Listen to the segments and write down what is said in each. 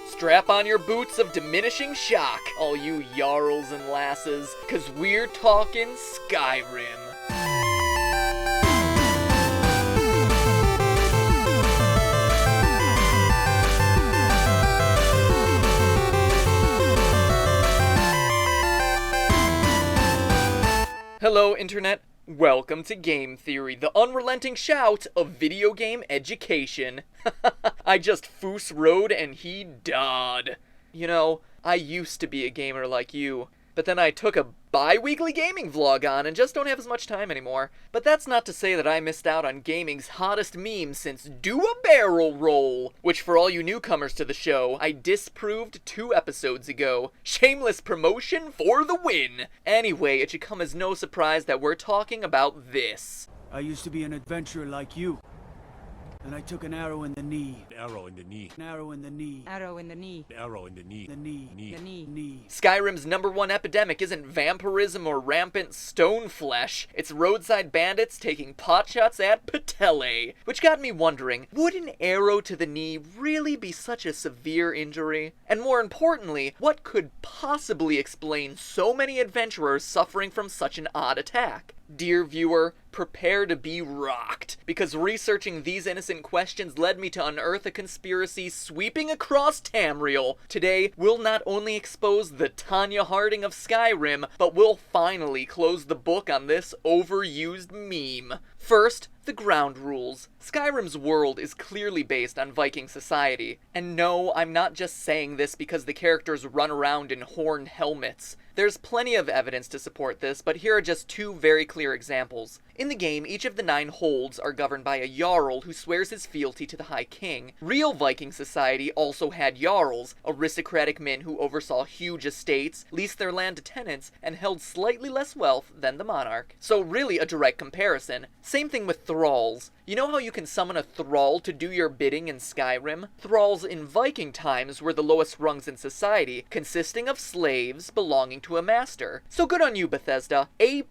Strap on your boots of diminishing shock, all you jarls and lasses, 'cause we're talking Skyrim. Hello, Internet. Welcome to Game Theory, the unrelenting shout of video game education. I just foos rode and he dawed. You know, I used to be a gamer like you, but then I took a bi-weekly gaming vlog on and just don't have as much time anymore. But that's not to say that I missed out on gaming's hottest meme since Do a Barrel Roll, which for all you newcomers to the show, I disproved 2 episodes ago. Shameless promotion for the win! Anyway, it should come as no surprise that we're talking about this. I used to be an adventurer like you. And I took an arrow in the knee. Arrow in the knee. An arrow in the knee. Arrow in the knee. Arrow in the knee. The knee. Knee. The knee. Knee. Skyrim's #1 epidemic isn't vampirism or rampant stone flesh. It's roadside bandits taking potshots at Patelle. Which got me wondering, would an arrow to the knee really be such a severe injury? And more importantly, what could possibly explain so many adventurers suffering from such an odd attack? Dear viewer, prepare to be rocked, because researching these innocent questions led me to unearth a conspiracy sweeping across Tamriel. Today, we'll not only expose the Tanya Harding of Skyrim, but we'll finally close the book on this overused meme. First, the ground rules. Skyrim's world is clearly based on Viking society. And no, I'm not just saying this because the characters run around in horned helmets. There's plenty of evidence to support this, but here are just 2 very clear examples. In the game, each of the 9 holds are governed by a jarl who swears his fealty to the High King. Real Viking society also had jarls, aristocratic men who oversaw huge estates, leased their land to tenants, and held slightly less wealth than the monarch. So really a direct comparison. Same thing with thralls. You know how you can summon a thrall to do your bidding in Skyrim? Thralls in Viking times were the lowest rungs in society, consisting of slaves belonging to a master. So good on you, Bethesda. A+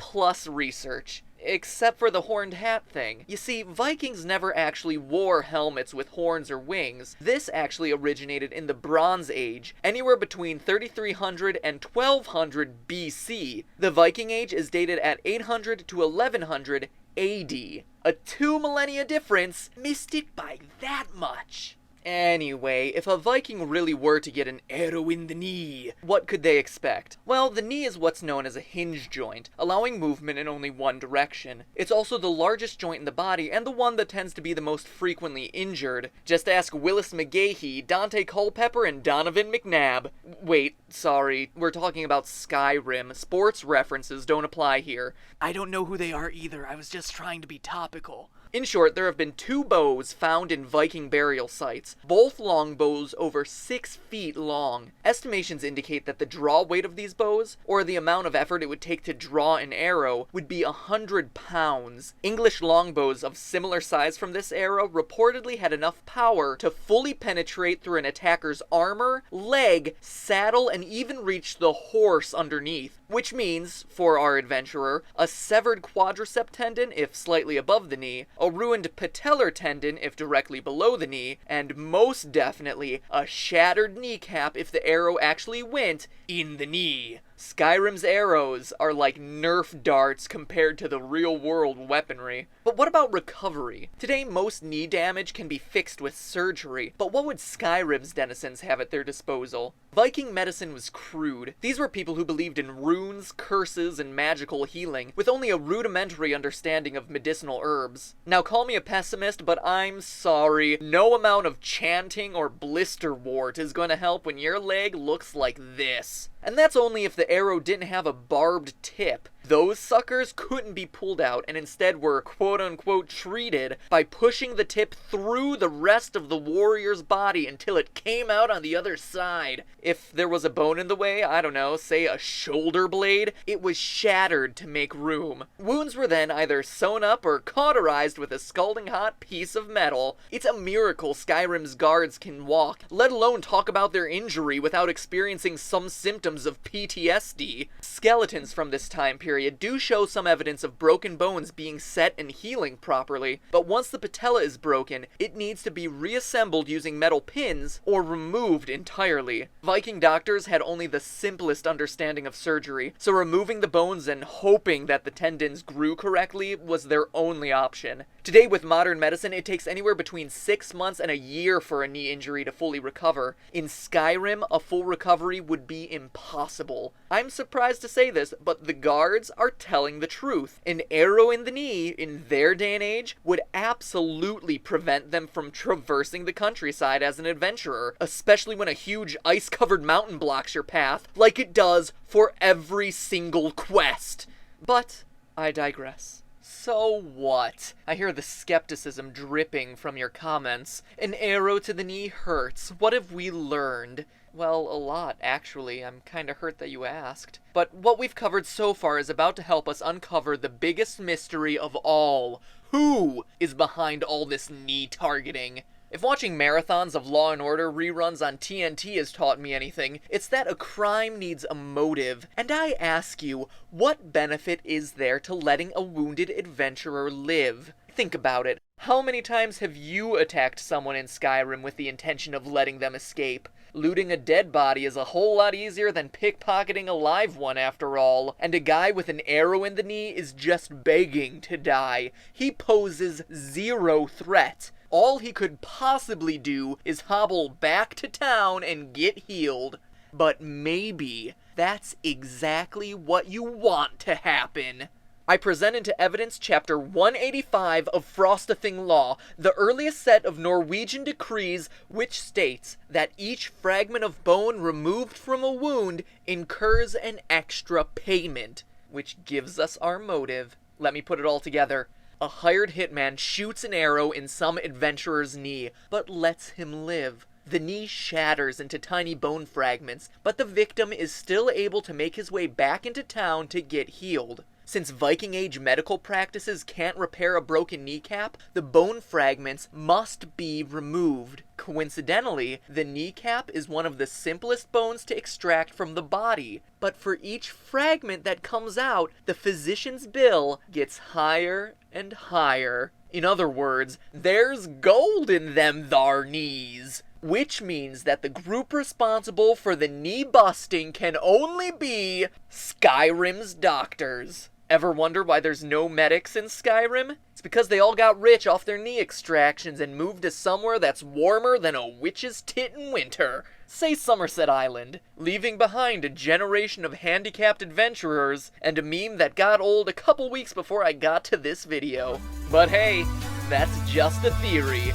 research. Except for the horned hat thing. You see, Vikings never actually wore helmets with horns or wings. This actually originated in the Bronze Age, anywhere between 3300 and 1200 BC. The Viking Age is dated at 800 to 1100 AD. A 2 millennia difference, missed it by that much. Anyway, if a Viking really were to get an arrow in the knee, what could they expect? Well, the knee is what's known as a hinge joint, allowing movement in only one direction. It's also the largest joint in the body, and the one that tends to be the most frequently injured. Just ask Willis McGahee, Dante Culpepper, and Donovan McNabb. Wait, sorry, we're talking about Skyrim. Sports references don't apply here. I don't know who they are either, I was just trying to be topical. In short, there have been 2 bows found in Viking burial sites, both longbows over 6 feet long. Estimations indicate that the draw weight of these bows, or the amount of effort it would take to draw an arrow, would be 100 pounds. English longbows of similar size from this era reportedly had enough power to fully penetrate through an attacker's armor, leg, saddle, and even reach the horse underneath. Which means, for our adventurer, a severed quadricep tendon if slightly above the knee, a ruined patellar tendon if directly below the knee, and most definitely a shattered kneecap if the arrow actually went in the knee. Skyrim's arrows are like Nerf darts compared to the real-world weaponry. But what about recovery? Today, most knee damage can be fixed with surgery, but what would Skyrim's denizens have at their disposal? Viking medicine was crude. These were people who believed in runes, curses, and magical healing, with only a rudimentary understanding of medicinal herbs. Now call me a pessimist, but I'm sorry, no amount of chanting or blister wart is going to help when your leg looks like this. And that's only if the arrow didn't have a barbed tip. Those suckers couldn't be pulled out and instead were quote-unquote treated by pushing the tip through the rest of the warrior's body until it came out on the other side. If there was a bone in the way, I don't know, say a shoulder blade, it was shattered to make room. Wounds were then either sewn up or cauterized with a scalding hot piece of metal. It's a miracle Skyrim's guards can walk, let alone talk about their injury without experiencing some symptoms of PTSD. Skeletons from this time period period do show some evidence of broken bones being set and healing properly, but once the patella is broken, it needs to be reassembled using metal pins or removed entirely. Viking doctors had only the simplest understanding of surgery, so removing the bones and hoping that the tendons grew correctly was their only option. Today, with modern medicine, it takes anywhere between 6 months and a year for a knee injury to fully recover. In Skyrim, a full recovery would be impossible. I'm surprised to say this, but the guards are telling the truth. An arrow in the knee, in their day and age, would absolutely prevent them from traversing the countryside as an adventurer, especially when a huge ice-covered mountain blocks your path, like it does for every single quest. But I digress. So what? I hear the skepticism dripping from your comments. An arrow to the knee hurts. What have we learned? Well, a lot, actually. I'm kinda hurt that you asked. But what we've covered so far is about to help us uncover the biggest mystery of all. Who is behind all this knee targeting? If watching marathons of Law & Order reruns on TNT has taught me anything, it's that a crime needs a motive. And I ask you, what benefit is there to letting a wounded adventurer live? Think about it. How many times have you attacked someone in Skyrim with the intention of letting them escape? Looting a dead body is a whole lot easier than pickpocketing a live one after all. And a guy with an arrow in the knee is just begging to die. He poses zero threat. All he could possibly do is hobble back to town and get healed. But maybe that's exactly what you want to happen. I present into evidence chapter 185 of Frostafing Law, the earliest set of Norwegian decrees which states that each fragment of bone removed from a wound incurs an extra payment, which gives us our motive. Let me put it all together. A hired hitman shoots an arrow in some adventurer's knee, but lets him live. The knee shatters into tiny bone fragments, but the victim is still able to make his way back into town to get healed. Since Viking Age medical practices can't repair a broken kneecap, the bone fragments must be removed. Coincidentally, the kneecap is one of the simplest bones to extract from the body, but for each fragment that comes out, the physician's bill gets higher and higher. In other words, there's gold in them thar knees. Which means that the group responsible for the knee busting can only be Skyrim's doctors. Ever wonder why there's no medics in Skyrim? It's because they all got rich off their knee extractions and moved to somewhere that's warmer than a witch's tit in winter. Say Somerset Island, leaving behind a generation of handicapped adventurers and a meme that got old a couple weeks before I got to this video. But hey, that's just a theory.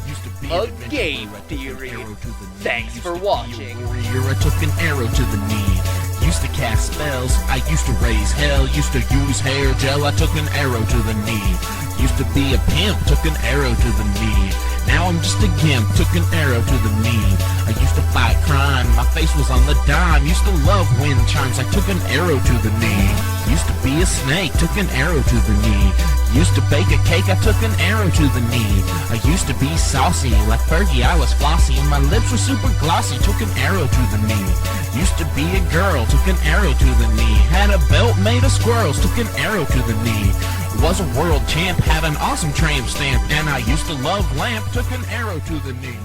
A game theory. Thanks for watching. I took an arrow to the knee. Used to cast spells, I used to raise hell. Used to use hair gel, I took an arrow to the knee. Used to be a pimp, took an arrow to the knee. Now I'm just a gimp, took an arrow to the knee. I used to fight crime, my face was on the dime. Used to love wind chimes, I took an arrow to the knee. Used to be a snake, took an arrow to the knee. Used to bake a cake, I took an arrow to the knee. I used to be saucy, like Fergie I was flossy. And my lips were super glossy, took an arrow to the knee. Used to be a girl, took an arrow to the knee. Had a belt made of squirrels, took an arrow to the knee. Was a world champ, had an awesome tramp stamp. And I used to love lamp, took an arrow to the knee.